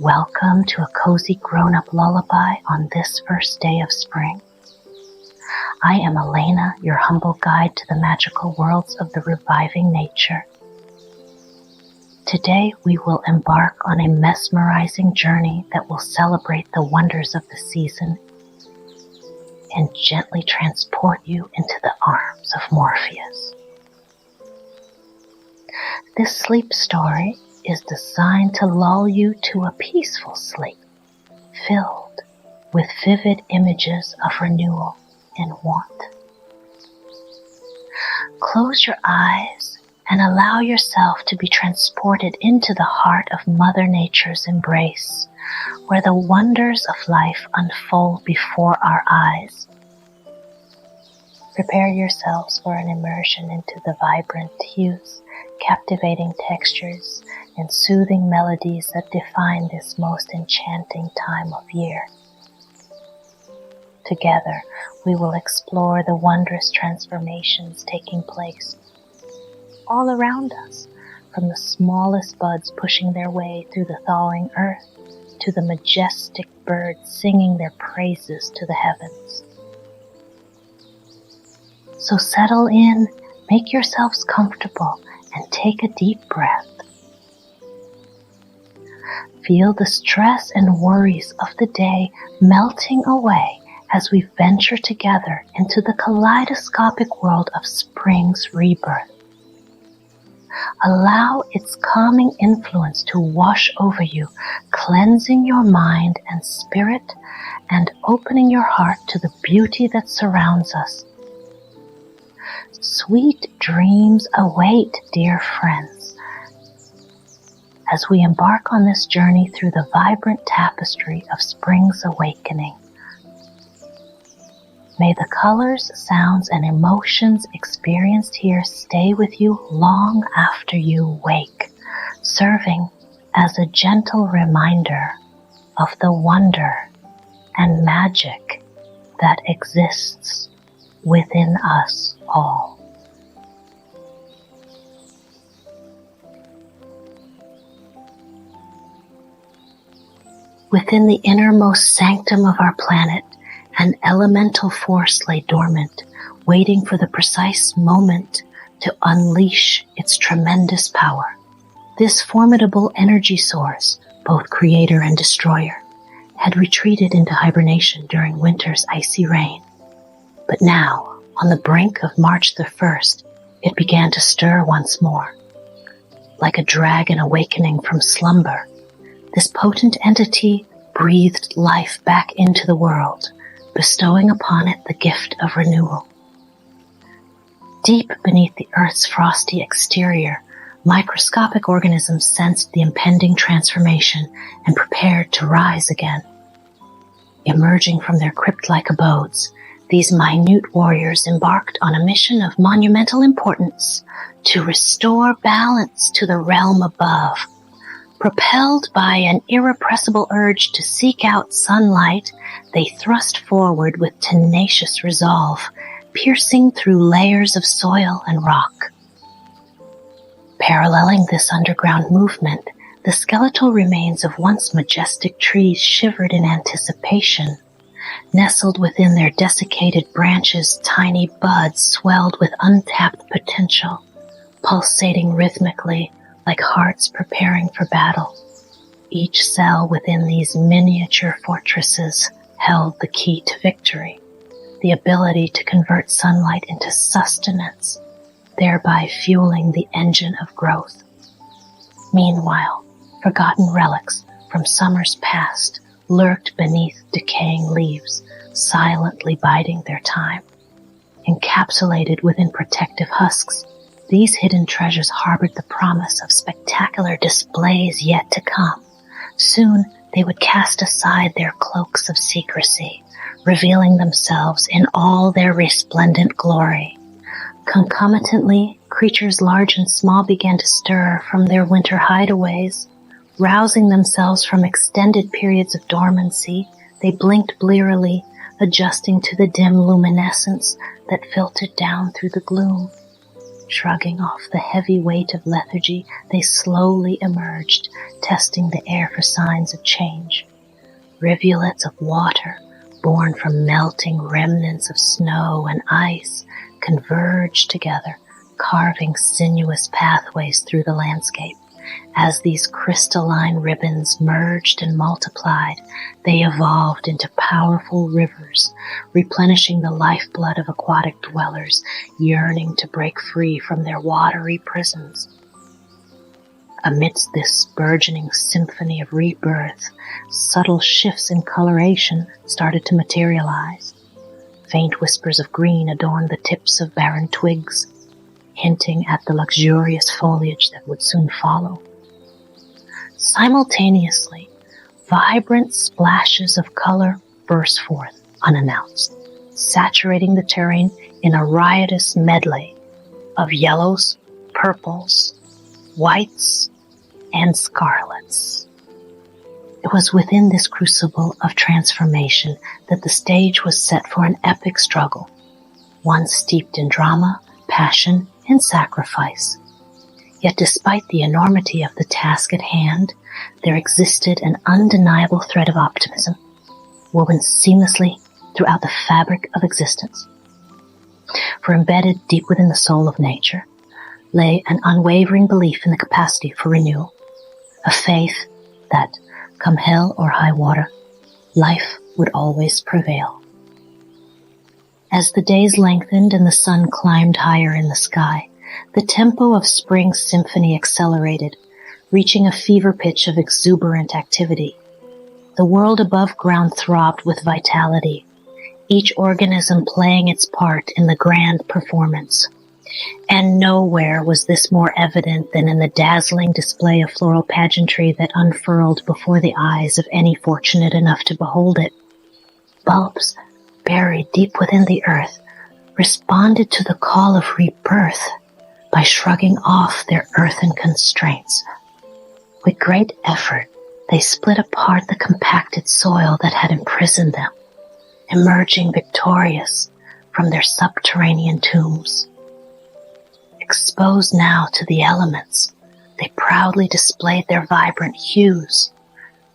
Welcome to a cozy grown-up lullaby on this first day of spring. I am Elena, your humble guide to the magical worlds of the reviving nature. Today we will embark on a mesmerizing journey that will celebrate the wonders of the season and gently transport you into the arms of Morpheus. This sleep story is designed to lull you to a peaceful sleep, filled with vivid images of renewal and want. Close your eyes and allow yourself to be transported into the heart of Mother Nature's embrace, where the wonders of life unfold before our eyes. Prepare yourselves for an immersion into the vibrant hues, captivating textures, and soothing melodies that define this most enchanting time of year. Together, we will explore the wondrous transformations taking place all around us, from the smallest buds pushing their way through the thawing earth to the majestic birds singing their praises to the heavens. So settle in, make yourselves comfortable, and take a deep breath. Feel the stress and worries of the day melting away as we venture together into the kaleidoscopic world of spring's rebirth. Allow its calming influence to wash over you, cleansing your mind and spirit and opening your heart to the beauty that surrounds us. Sweet dreams await, dear friends, as we embark on this journey through the vibrant tapestry of spring's awakening. May the colors, sounds, and emotions experienced here stay with you long after you wake, serving as a gentle reminder of the wonder and magic that exists within us all. Within the innermost sanctum of our planet, an elemental force lay dormant, waiting for the precise moment to unleash its tremendous power. This formidable energy source, both creator and destroyer, had retreated into hibernation during winter's icy reign. But now, on the brink of March the 1st, it began to stir once more. Like a dragon awakening from slumber, this potent entity breathed life back into the world, bestowing upon it the gift of renewal. Deep beneath the Earth's frosty exterior, microscopic organisms sensed the impending transformation and prepared to rise again. Emerging from their crypt-like abodes, these minute warriors embarked on a mission of monumental importance to restore balance to the realm above. Propelled by an irrepressible urge to seek out sunlight, they thrust forward with tenacious resolve, piercing through layers of soil and rock. Paralleling this underground movement, the skeletal remains of once majestic trees shivered in anticipation. Nestled within their desiccated branches, tiny buds swelled with untapped potential, pulsating rhythmically like hearts preparing for battle. Each cell within these miniature fortresses held the key to victory, the ability to convert sunlight into sustenance, thereby fueling the engine of growth. Meanwhile, forgotten relics from summers past lurked beneath decaying leaves, silently biding their time. Encapsulated within protective husks, these hidden treasures harbored the promise of spectacular displays yet to come. Soon they would cast aside their cloaks of secrecy, revealing themselves in all their resplendent glory. Concomitantly, creatures large and small began to stir from their winter hideaways. Rousing themselves from extended periods of dormancy, they blinked blearily, adjusting to the dim luminescence that filtered down through the gloom. Shrugging off the heavy weight of lethargy, they slowly emerged, testing the air for signs of change. Rivulets of water, born from melting remnants of snow and ice, converged together, carving sinuous pathways through the landscape. As these crystalline ribbons merged and multiplied, they evolved into powerful rivers, replenishing the lifeblood of aquatic dwellers yearning to break free from their watery prisons. Amidst this burgeoning symphony of rebirth, subtle shifts in coloration started to materialize. Faint whispers of green adorned the tips of barren twigs, hinting at the luxurious foliage that would soon follow. Simultaneously, vibrant splashes of color burst forth unannounced, saturating the terrain in a riotous medley of yellows, purples, whites, and scarlets. It was within this crucible of transformation that the stage was set for an epic struggle, one steeped in drama, passion, and sacrifice. Yet despite the enormity of the task at hand, there existed an undeniable thread of optimism, woven seamlessly throughout the fabric of existence. For embedded deep within the soul of nature lay an unwavering belief in the capacity for renewal, a faith that, come hell or high water, life would always prevail. As the days lengthened and the sun climbed higher in the sky, the tempo of spring's symphony accelerated, reaching a fever pitch of exuberant activity. The world above ground throbbed with vitality, each organism playing its part in the grand performance. And nowhere was this more evident than in the dazzling display of floral pageantry that unfurled before the eyes of any fortunate enough to behold it. Bulbs, buried deep within the earth, responded to the call of rebirth by shrugging off their earthen constraints. With great effort, they split apart the compacted soil that had imprisoned them, emerging victorious from their subterranean tombs. Exposed now to the elements, they proudly displayed their vibrant hues,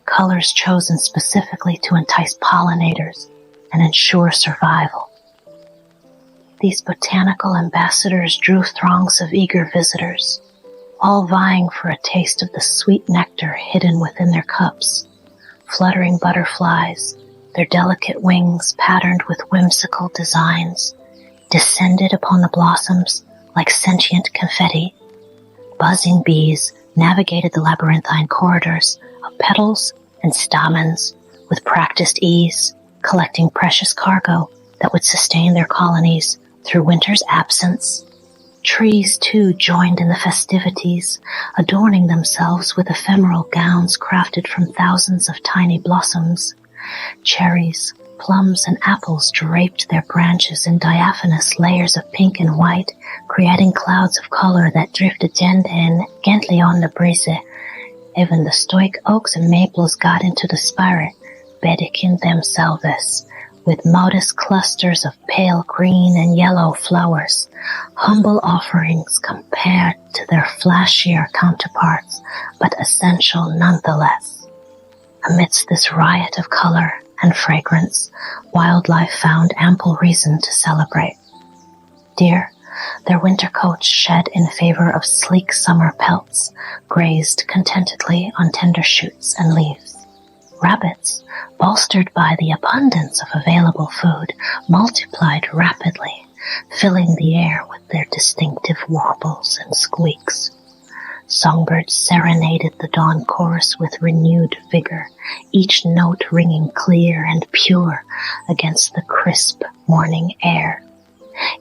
colors chosen specifically to entice pollinators and ensure survival. These botanical ambassadors drew throngs of eager visitors, all vying for a taste of the sweet nectar hidden within their cups. Fluttering butterflies, their delicate wings patterned with whimsical designs, descended upon the blossoms like sentient confetti. Buzzing bees navigated the labyrinthine corridors of petals and stamens with practiced ease, collecting precious cargo that would sustain their colonies through winter's absence. Trees, too, joined in the festivities, adorning themselves with ephemeral gowns crafted from thousands of tiny blossoms. Cherries, plums, and apples draped their branches in diaphanous layers of pink and white, creating clouds of color that drifted gently on the breeze. Even the stoic oaks and maples got into the spirit, bedeking themselves with modest clusters of pale green and yellow flowers, humble offerings compared to their flashier counterparts, but essential nonetheless. Amidst this riot of color and fragrance, wildlife found ample reason to celebrate. Deer, their winter coats shed in favor of sleek summer pelts, grazed contentedly on tender shoots and leaves. Rabbits, bolstered by the abundance of available food, multiplied rapidly, filling the air with their distinctive warbles and squeaks. Songbirds serenaded the dawn chorus with renewed vigor, each note ringing clear and pure against the crisp morning air.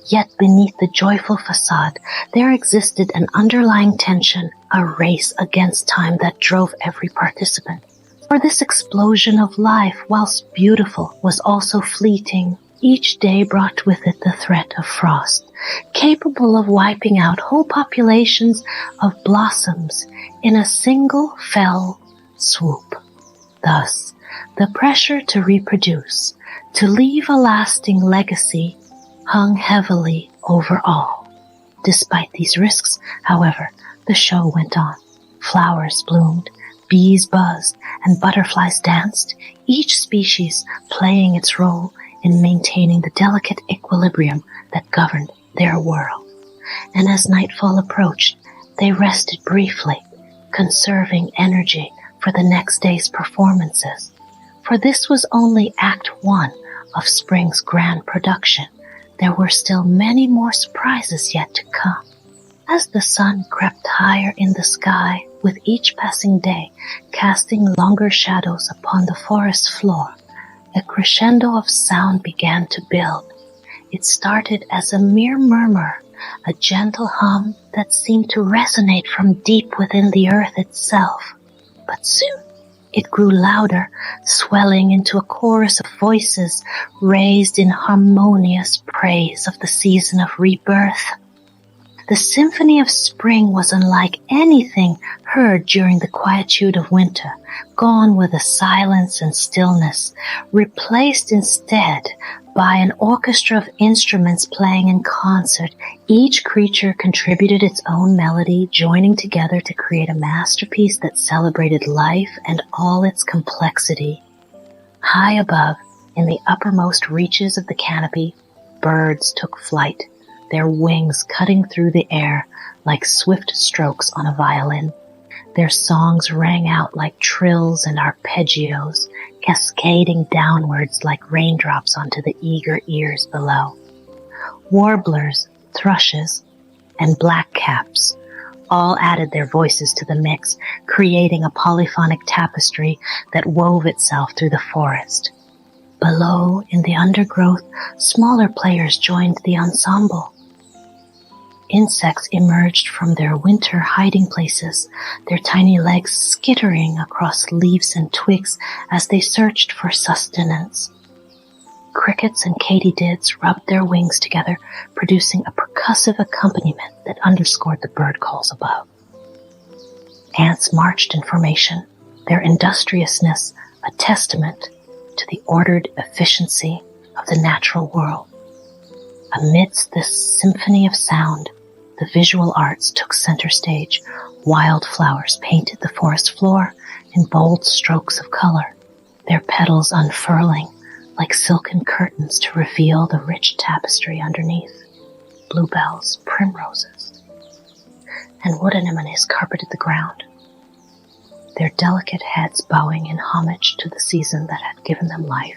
Yet beneath the joyful facade, there existed an underlying tension, a race against time that drove every participant. For this explosion of life, whilst beautiful, was also fleeting. Each day brought with it the threat of frost, capable of wiping out whole populations of blossoms in a single fell swoop. Thus, the pressure to reproduce, to leave a lasting legacy, hung heavily over all. Despite these risks, however, the show went on. Flowers bloomed, bees buzzed, and butterflies danced, each species playing its role in maintaining the delicate equilibrium that governed their world. And as nightfall approached, they rested briefly, conserving energy for the next day's performances. For this was only Act 1 of spring's grand production. There were still many more surprises yet to come. As the sun crept higher in the sky, with each passing day casting longer shadows upon the forest floor, a crescendo of sound began to build. It started as a mere murmur, a gentle hum that seemed to resonate from deep within the earth itself. But soon it grew louder, swelling into a chorus of voices raised in harmonious praise of the season of rebirth. The symphony of spring was unlike anything heard during the quietude of winter, gone with the silence and stillness, replaced instead by an orchestra of instruments playing in concert. Each creature contributed its own melody, joining together to create a masterpiece that celebrated life and all its complexity. High above, in the uppermost reaches of the canopy, birds took flight, their wings cutting through the air like swift strokes on a violin. Their songs rang out like trills and arpeggios, cascading downwards like raindrops onto the eager ears below. Warblers, thrushes, and blackcaps all added their voices to the mix, creating a polyphonic tapestry that wove itself through the forest. Below, in the undergrowth, smaller players joined the ensemble. Insects emerged from their winter hiding places, their tiny legs skittering across leaves and twigs as they searched for sustenance. Crickets and katydids rubbed their wings together, producing a percussive accompaniment that underscored the bird calls above. Ants marched in formation, their industriousness a testament to the ordered efficiency of the natural world. Amidst this symphony of sound, the visual arts took center stage. Wildflowers painted the forest floor in bold strokes of color, their petals unfurling like silken curtains to reveal the rich tapestry underneath. Bluebells, primroses, and wood anemones carpeted the ground, their delicate heads bowing in homage to the season that had given them life.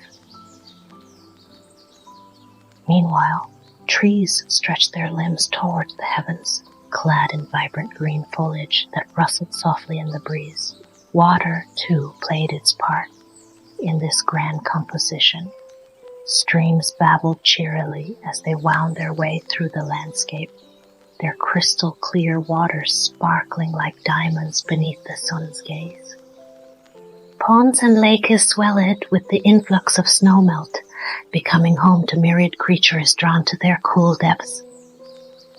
Meanwhile, trees stretched their limbs towards the heavens, clad in vibrant green foliage that rustled softly in the breeze. Water, too, played its part in this grand composition. Streams babbled cheerily as they wound their way through the landscape, their crystal clear waters sparkling like diamonds beneath the sun's gaze. Ponds and lakes swelled with the influx of snowmelt, becoming home to myriad creatures drawn to their cool depths.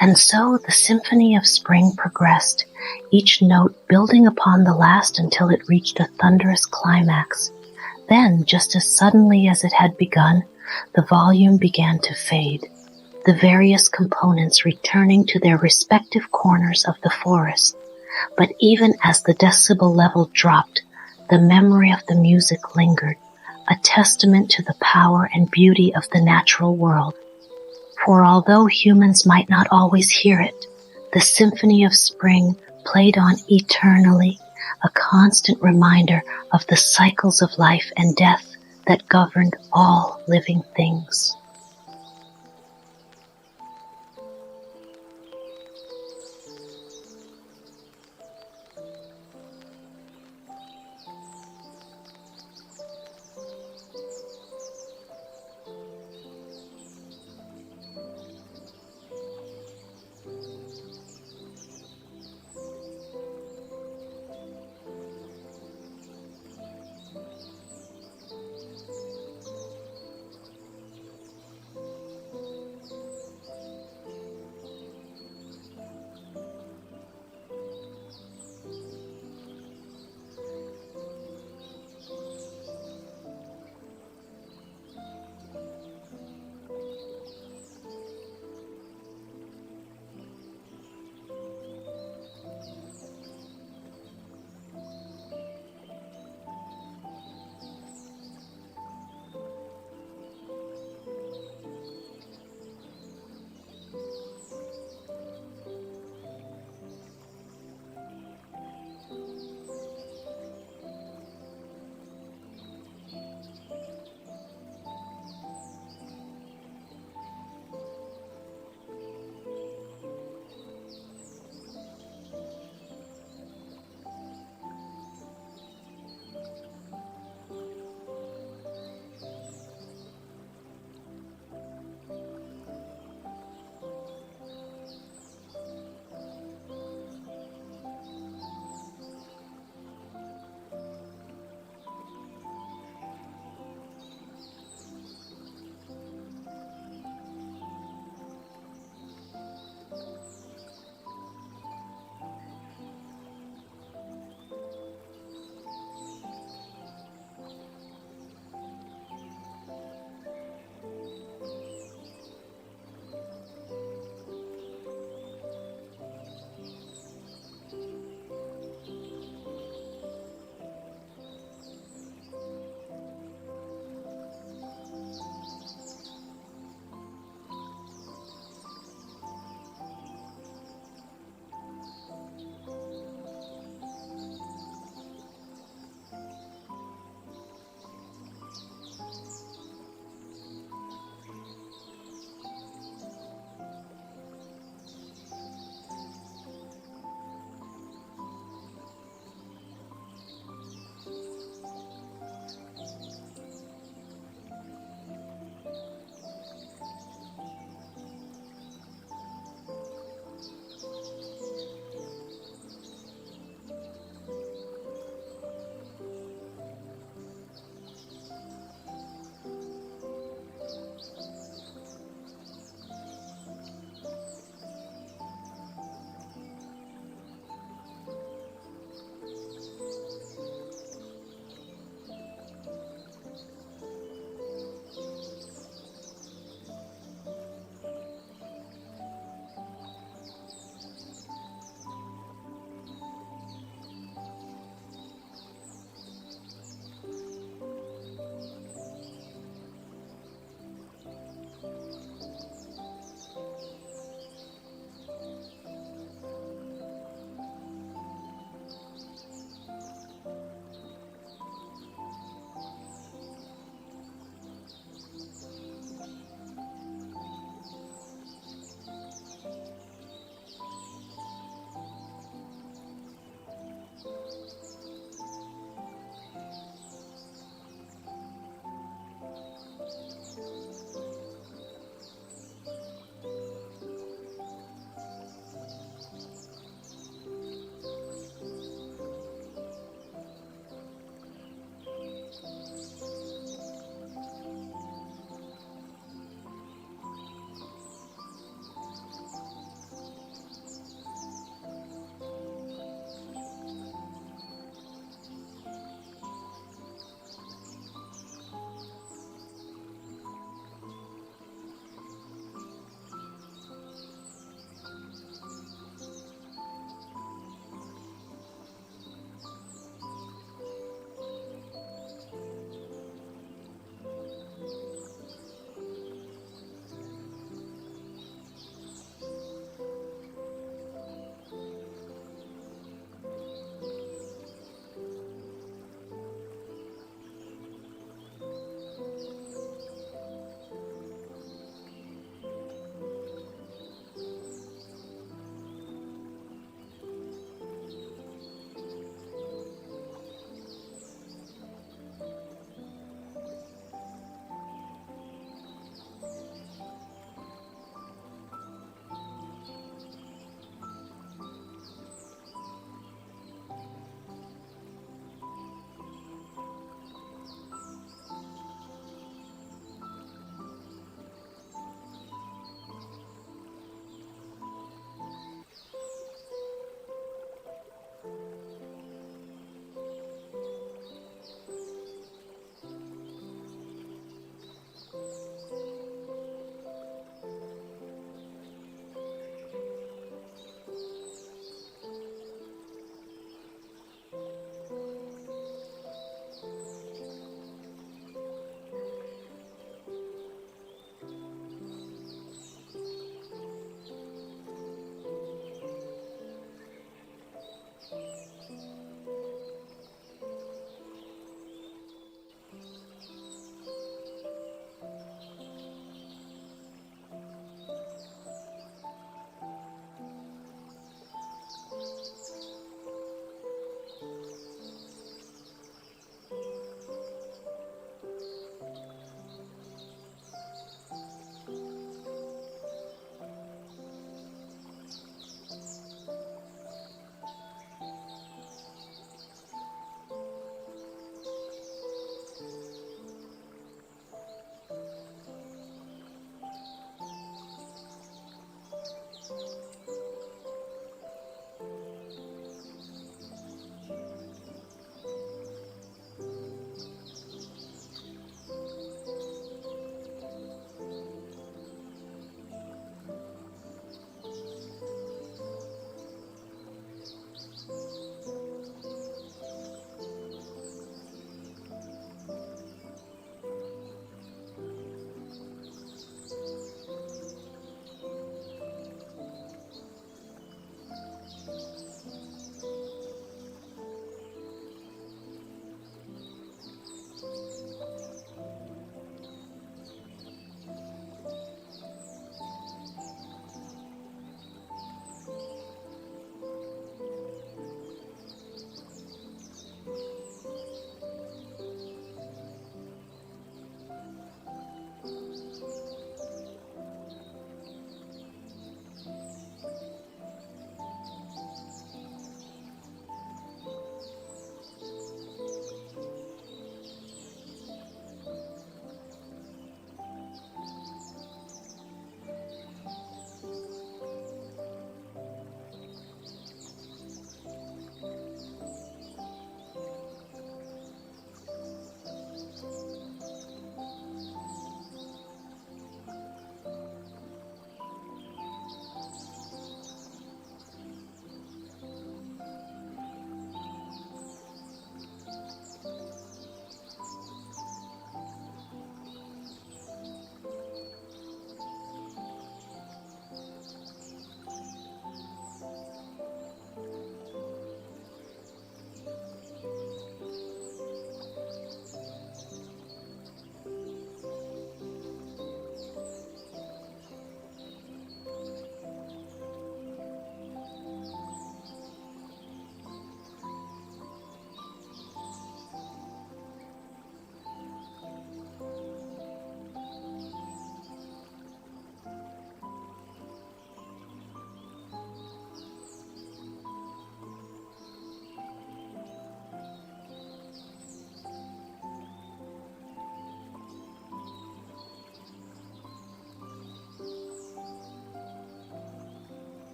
And so the symphony of spring progressed, each note building upon the last until it reached a thunderous climax. Then, just as suddenly as it had begun, the volume began to fade, the various components returning to their respective corners of the forest. But even as the decibel level dropped, the memory of the music lingered, a testament to the power and beauty of the natural world. For although humans might not always hear it, the symphony of spring played on eternally, a constant reminder of the cycles of life and death that governed all living things.